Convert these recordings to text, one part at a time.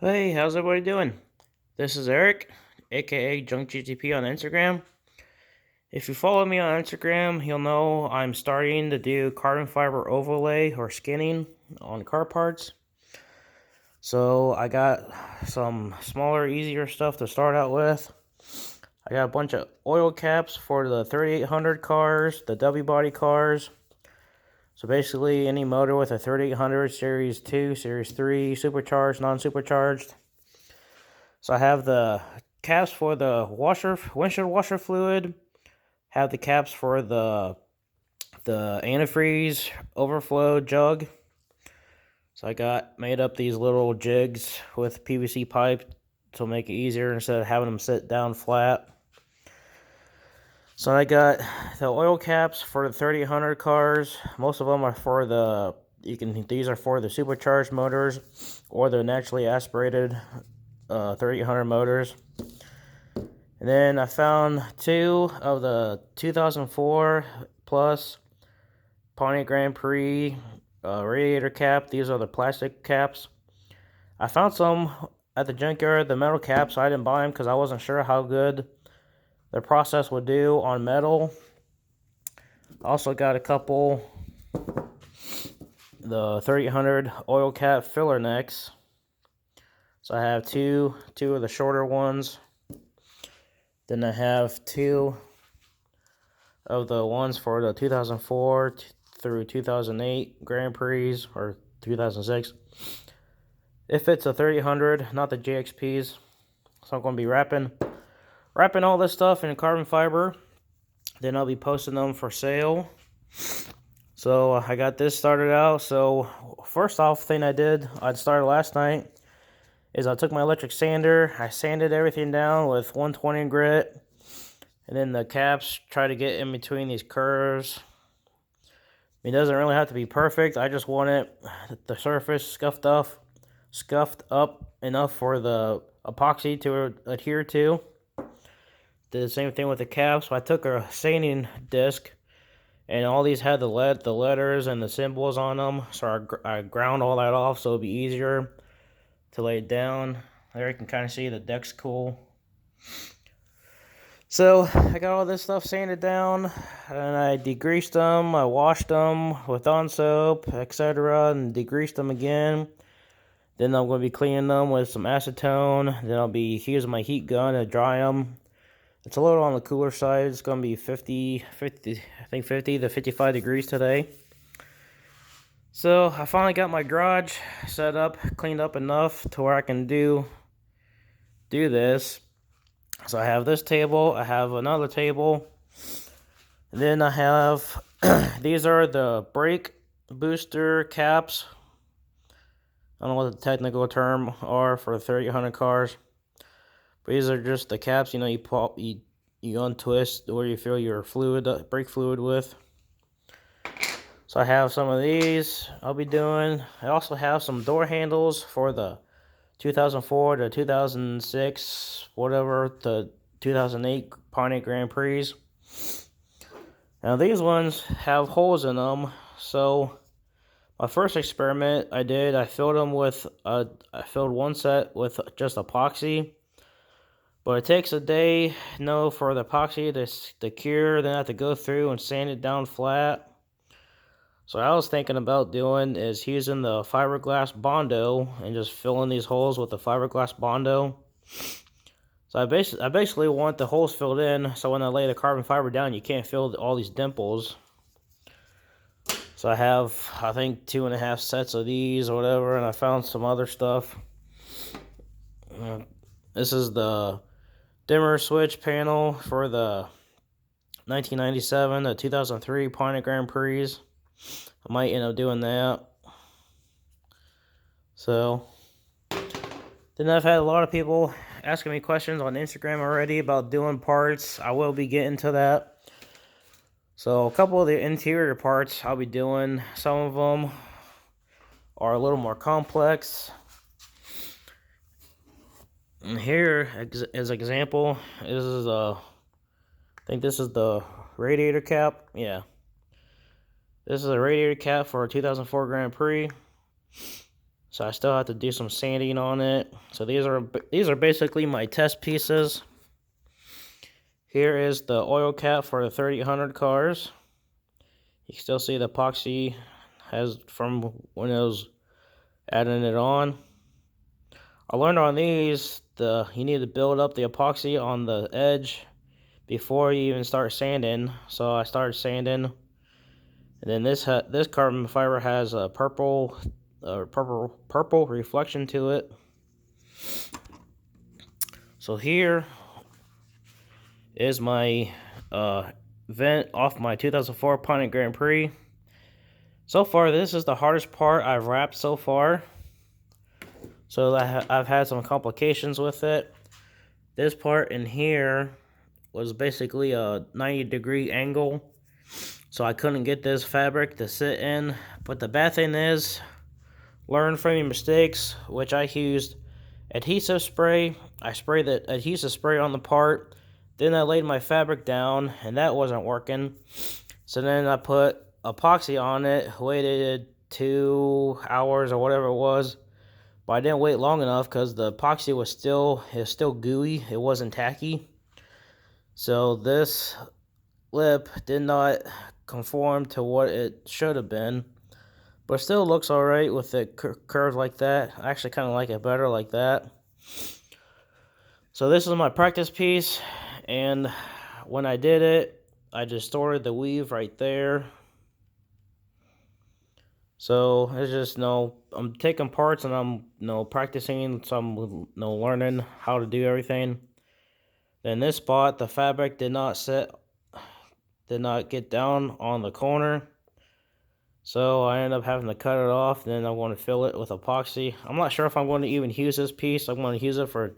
Hey, how's everybody doing? This is Eric, aka JunkGTP on Instagram. If you follow me on Instagram, you'll know I'm starting to do carbon fiber overlay or skinning on car parts. So I got some smaller, easier stuff to start out with. I got a bunch of oil caps for the 3800 cars, the W body cars. So basically, any motor with a 3800 Series 2, Series 3, supercharged, non supercharged. So I have the caps for the windshield washer fluid. Have the caps for the antifreeze overflow jug. So I got made up these little jigs with PVC pipe to make it easier instead of having them sit down flat. So I got the oil caps for the 3000 cars. Most of them are for these are for the supercharged motors or the naturally aspirated 3800 motors. And then I found two of the 2004 plus Pontiac Grand Prix radiator cap. These are the plastic caps. I found some at the junkyard, the metal caps. I didn't buy them because I wasn't sure how good the process would do on metal. Also got a couple the 3800 oil cap filler necks. So I have two of the shorter ones. Then I have two of the ones for the 2004 through 2008 Grand Prix or 2006. If it's a 3000, not the JXPs. So I'm going to be wrapping all this stuff in carbon fiber. Then I'll be posting them for sale. So I got this started out. So first off, thing I started last night is I took my electric sander. I sanded everything down with 120 grit. And then the caps, try to get in between these curves. It doesn't really have to be perfect. I just want the surface scuffed up enough for the epoxy to adhere to. Did the same thing with the caps. So I took a sanding disc, and all these had the letters and the symbols on them. So I ground all that off so it'll be easier to lay it down. There you can kind of see the deck's cool. So I got all this stuff sanded down, and I degreased them. I washed them with on soap, etc., and degreased them again. Then I'm going to be cleaning them with some acetone. Then I'll be using my heat gun to dry them. It's a little on the cooler side. It's going to be 50 to 55 degrees today. So I finally got my garage set up, cleaned up enough to where I can do this. So I have this table, I have another table, and then I have, these are the brake booster caps. I don't know what the technical term are for 3000 cars, but these are just the caps, you untwist where you fill your brake fluid with. So I have some of these I'll be doing. I also have some door handles for the 2004 to 2006, whatever, the 2008 Pontiac Grand Prix. Now these ones have holes in them, so my first experiment I filled one set with just epoxy, but it takes a day, for the epoxy to cure. Then I have to go through and sand it down flat. So what I was thinking about doing is using the fiberglass Bondo and just filling these holes with the fiberglass Bondo. So I basically want the holes filled in, so when I lay the carbon fiber down, you can't feel all these dimples. So I have, I think, 2.5 sets of these or whatever, and I found some other stuff. This is the dimmer switch panel for the 1997 to 2003 Pontiac Grand Prix. I might end up doing that. So then I've had a lot of people asking me questions on Instagram already about doing parts. I will be getting to that. So a couple of the interior parts I'll be doing. Some of them are a little more complex. And here, as an example, I think this is the radiator cap. Yeah. This is a radiator cap for a 2004 Grand Prix. So I still have to do some sanding on it. So these are basically my test pieces. Here is the oil cap for the 3800 cars. You can still see the epoxy has from when it was adding it on. I learned on these you need to build up the epoxy on the edge before you even start sanding. So I started sanding, and then this carbon fiber has a purple reflection to it. So here is my vent off my 2004 Pontiac Grand Prix. So far, this is the hardest part I've wrapped so far. So I've had some complications with it. This part in here was basically a 90-degree angle, so I couldn't get this fabric to sit in. But the bad thing is, learn from your mistakes, which I used adhesive spray. I sprayed the adhesive spray on the part, then I laid my fabric down, and that wasn't working. So then I put epoxy on it, waited 2 hours or whatever it was, but I didn't wait long enough because the epoxy was still gooey. It wasn't tacky. So this lip did not conform to what it should have been, but still looks alright with it curved like that. I actually kind of like it better like that. So this is my practice piece, and when I did it, I just stored the weave right there. So it's just, I'm taking parts and I'm, practicing, so I'm, learning how to do everything. Then this spot, the fabric did not get down on the corner. So I ended up having to cut it off. Then I'm going to fill it with epoxy. I'm not sure if I'm going to even use this piece. I'm going to use it for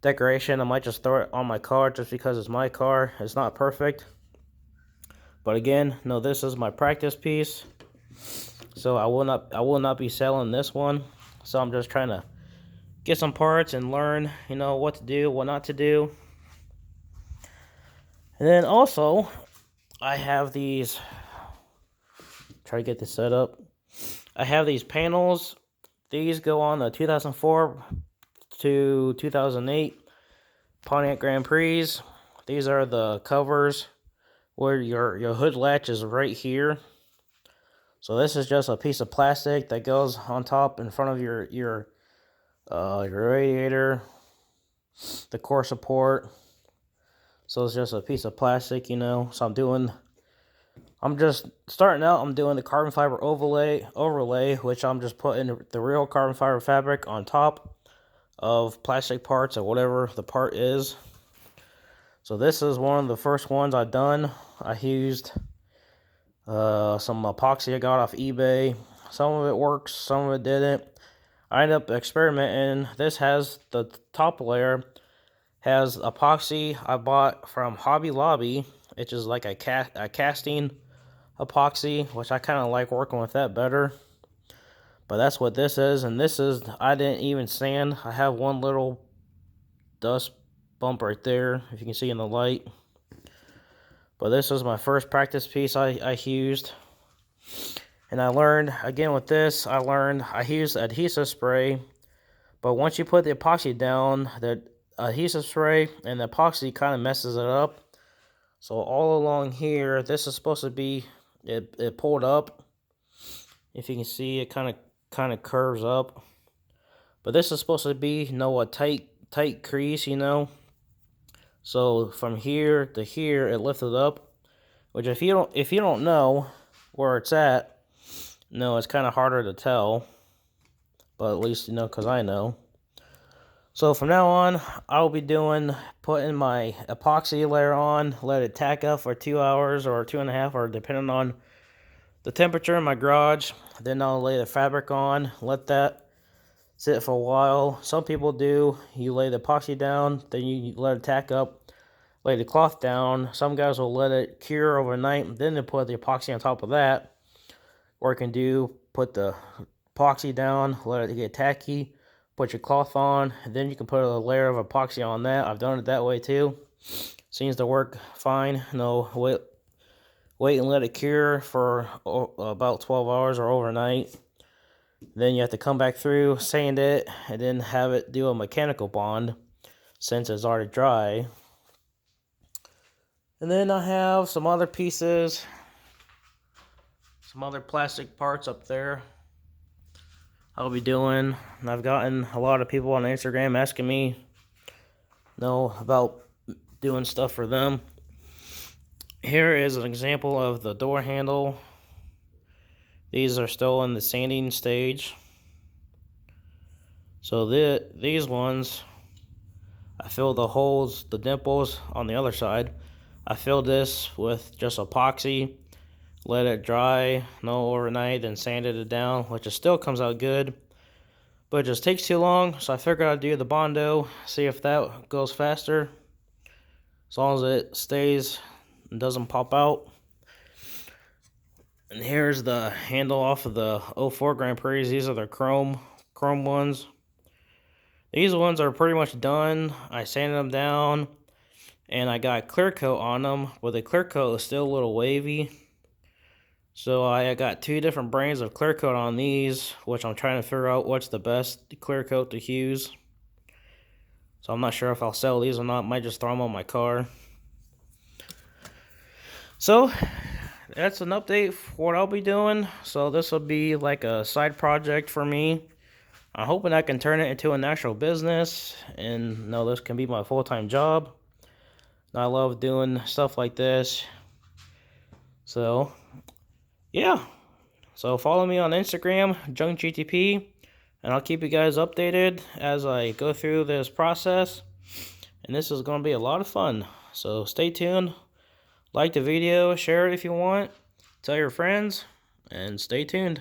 decoration. I might just throw it on my car just because it's my car. It's not perfect. But again, no, this is my practice piece. So I will not be selling this one. So I'm just trying to get some parts and learn, what to do, what not to do. And then also, I have these, try to get this set up. I have these panels. These go on the 2004 to 2008 Pontiac Grand Prix. These are the covers where your hood latch is right here. So this is just a piece of plastic that goes on top in front of your radiator, the core support. So it's just a piece of plastic, So I'm just starting out. I'm doing the carbon fiber overlay, which I'm just putting the real carbon fiber fabric on top of plastic parts or whatever the part is. So this is one of the first ones I've done. I used some epoxy I got off eBay. Some of it works, some of it didn't. I ended up experimenting. This has the top layer has epoxy I bought from Hobby Lobby, which is like a casting epoxy, which I kind of like working with that better. But that's what this is, and this is, I didn't even sand. I have one little dust bump right there, if you can see in the light. But this is my first practice piece I used. And I learned, again with this, I used adhesive spray. But once you put the epoxy down, the adhesive spray and the epoxy kind of messes it up. So all along here, this is supposed to be, it pulled up. If you can see, it kind of curves up. But this is supposed to be, a tight crease, So from here to here, it lifted up. Which if you don't know where it's at, it's kind of harder to tell. But at least because I know. So from now on, I'll be putting my epoxy layer on, let it tack up for 2 hours or 2.5, or depending on the temperature in my garage. Then I'll lay the fabric on, let that sit for a while. Some people do, you lay the epoxy down, then you let it tack up, lay the cloth down. Some guys will let it cure overnight, then they put the epoxy on top of that. Or you can put the epoxy down, let it get tacky, put your cloth on, and then you can put a layer of epoxy on that. I've done it that way too. Seems to work fine. Wait and let it cure for about 12 hours or overnight. Then you have to come back through, sand it, and then have it do a mechanical bond since it's already dry. And then I have some other pieces, some other plastic parts up there I'll be doing. And I've gotten a lot of people on Instagram asking me about doing stuff for them. Here is an example of the door handle. These are still in the sanding stage. So these ones, I filled the holes, the dimples on the other side. I filled this with just epoxy, let it dry, overnight, then sanded it down, which it still comes out good, but it just takes too long. So I figured I'd do the Bondo, see if that goes faster, as long as it stays and doesn't pop out. And here's the handle off of the 04 Grand Prix. These are the chrome ones. These ones are pretty much done. I sanded them down and I got clear coat on them, but the clear coat is still a little wavy. So I got two different brands of clear coat on these, which I'm trying to figure out what's the best clear coat to use. So I'm not sure if I'll sell these or not. Might just throw them on my car. So that's an update for what I'll be doing. So this will be like a side project for me. I'm hoping I can turn it into an actual business, and this can be my full-time job. I love doing stuff like this. So yeah, so follow me on Instagram, JunkGTP, and I'll keep you guys updated as I go through this process. And this is going to be a lot of fun. So stay tuned, like the video, share it if you want, tell your friends, and stay tuned.